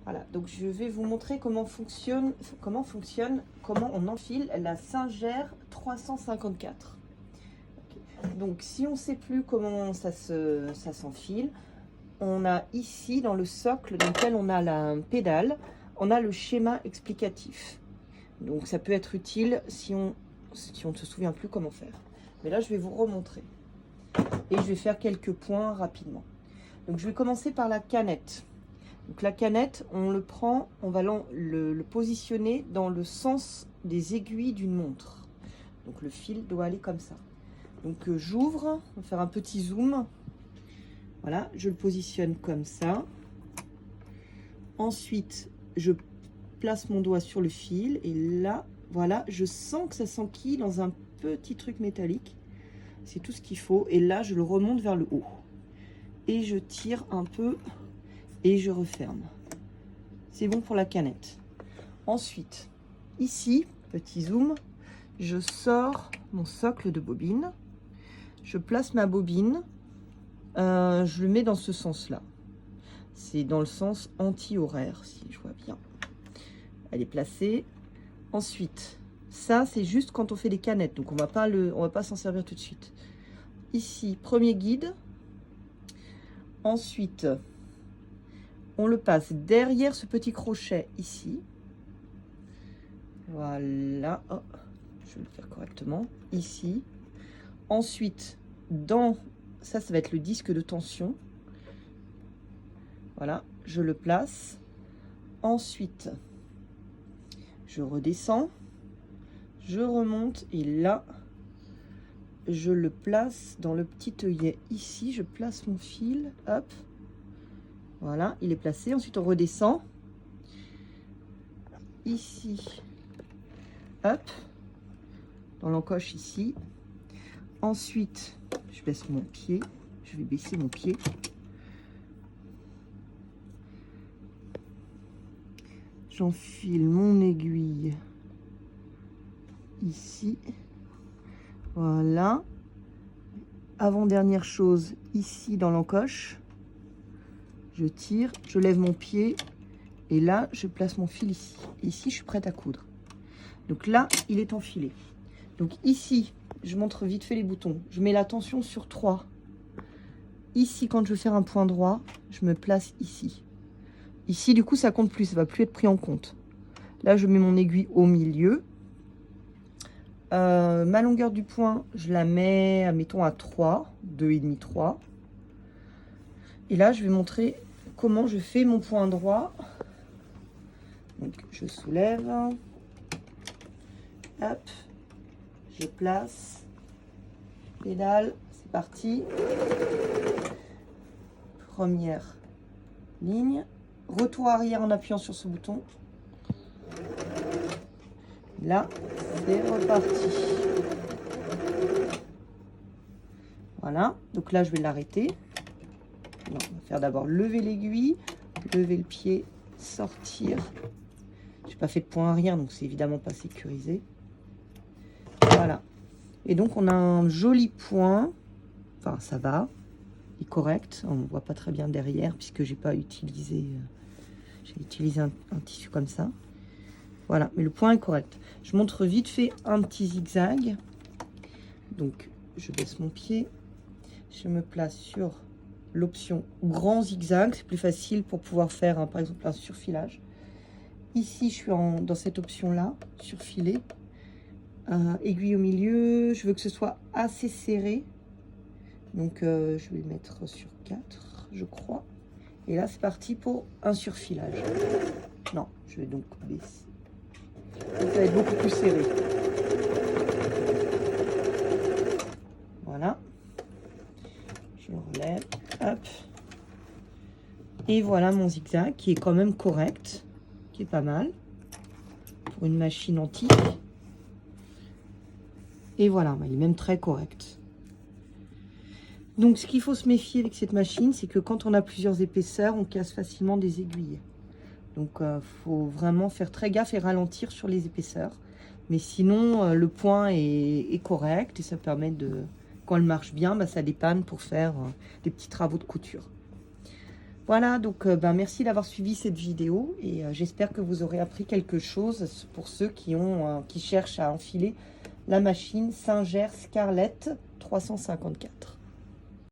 Voilà, donc je vais vous montrer comment on enfile la Singer 354. Okay. Donc si on ne sait plus comment ça s'enfile, on a ici dans le socle dans lequel on a la pédale, on a le schéma explicatif. Donc ça peut être utile si on ne se souvient plus comment faire. Mais là je vais vous remontrer. Et je vais faire quelques points rapidement. Donc je vais commencer par la canette. Donc la canette, on le prend, on va le positionner dans le sens des aiguilles d'une montre. Donc le fil doit aller comme ça. Donc j'ouvre, on va faire un petit zoom. Voilà, je le positionne comme ça. Ensuite, je place mon doigt sur le fil et là, voilà, je sens que ça s'enquille dans un petit truc métallique. C'est tout ce qu'il faut. Et là, je le remonte vers le haut. Et je tire un peu et je referme. C'est bon pour la canette. Ensuite, ici, petit zoom, je sors mon socle de bobine. Je place ma bobine. Je le mets dans ce sens-là. C'est dans le sens anti-horaire, si je vois bien. Elle est placée. Ensuite, ça, c'est juste quand on fait des canettes. Donc, on va pas s'en servir tout de suite. Ici, premier guide. Ensuite, on le passe derrière ce petit crochet ici. Voilà. Oh, je vais le faire correctement. Ici. Ensuite, ça va être le disque de tension. Voilà, je le place. Ensuite, je redescends. Je remonte et là, je le place dans le petit œillet. Ici, je place mon fil. Hop. Voilà, il est placé. Ensuite, on redescend. Ici. Hop. Dans l'encoche ici. Ensuite, je baisse mon pied. Je vais baisser mon pied. J'enfile mon aiguille ici. Voilà. Avant-dernière chose, ici dans l'encoche. Je tire, je lève mon pied et là, je place mon fil ici. Ici, je suis prête à coudre. Donc là, il est enfilé. Donc ici, je montre vite fait les boutons. Je mets la tension sur 3. Ici, quand je veux faire un point droit, je me place ici. Ici, du coup, ça compte plus. Ça va plus être pris en compte. Là, je mets mon aiguille au milieu. Ma longueur du point, je la mets, mettons, à 3. 2,5, 3. Et là, je vais montrer comment je fais mon point droit. Donc, je soulève. Hop. Je place. Pédale. C'est parti. Première ligne. Retour arrière en appuyant sur ce bouton. Là, c'est reparti. Voilà. Donc là, je vais l'arrêter. On va faire d'abord lever l'aiguille, lever le pied, sortir. Je n'ai pas fait de point arrière, donc c'est évidemment pas sécurisé. Voilà. Et donc, on a un joli point. Enfin, ça va. Il est correct. On ne voit pas très bien derrière puisque j'ai pas utilisé... j'ai utilisé un tissu comme ça. Voilà, mais le point est correct. Je montre vite fait un petit zigzag. Donc, je baisse mon pied. Je me place sur l'option grand zigzag. C'est plus facile pour pouvoir faire, par exemple, un surfilage. Ici, je suis dans cette option-là, surfiler. Aiguille au milieu. Je veux que ce soit assez serré. Donc, je vais mettre sur 4, je crois. Et là, c'est parti pour un surfilage. Non, je vais donc baisser. Ça va être beaucoup plus serré. Voilà. Je le relève. Hop. Et voilà mon zigzag qui est quand même correct. Qui est pas mal. Pour une machine antique. Et voilà, il est même très correct. Donc, ce qu'il faut se méfier avec cette machine, c'est que quand on a plusieurs épaisseurs, on casse facilement des aiguilles. Donc, faut vraiment faire très gaffe et ralentir sur les épaisseurs. Mais sinon, le point est correct et ça permet de... Quand elle marche bien, ça dépanne pour faire des petits travaux de couture. Voilà, donc merci d'avoir suivi cette vidéo et j'espère que vous aurez appris quelque chose pour ceux qui cherchent à enfiler la machine Singer Scarlett 354.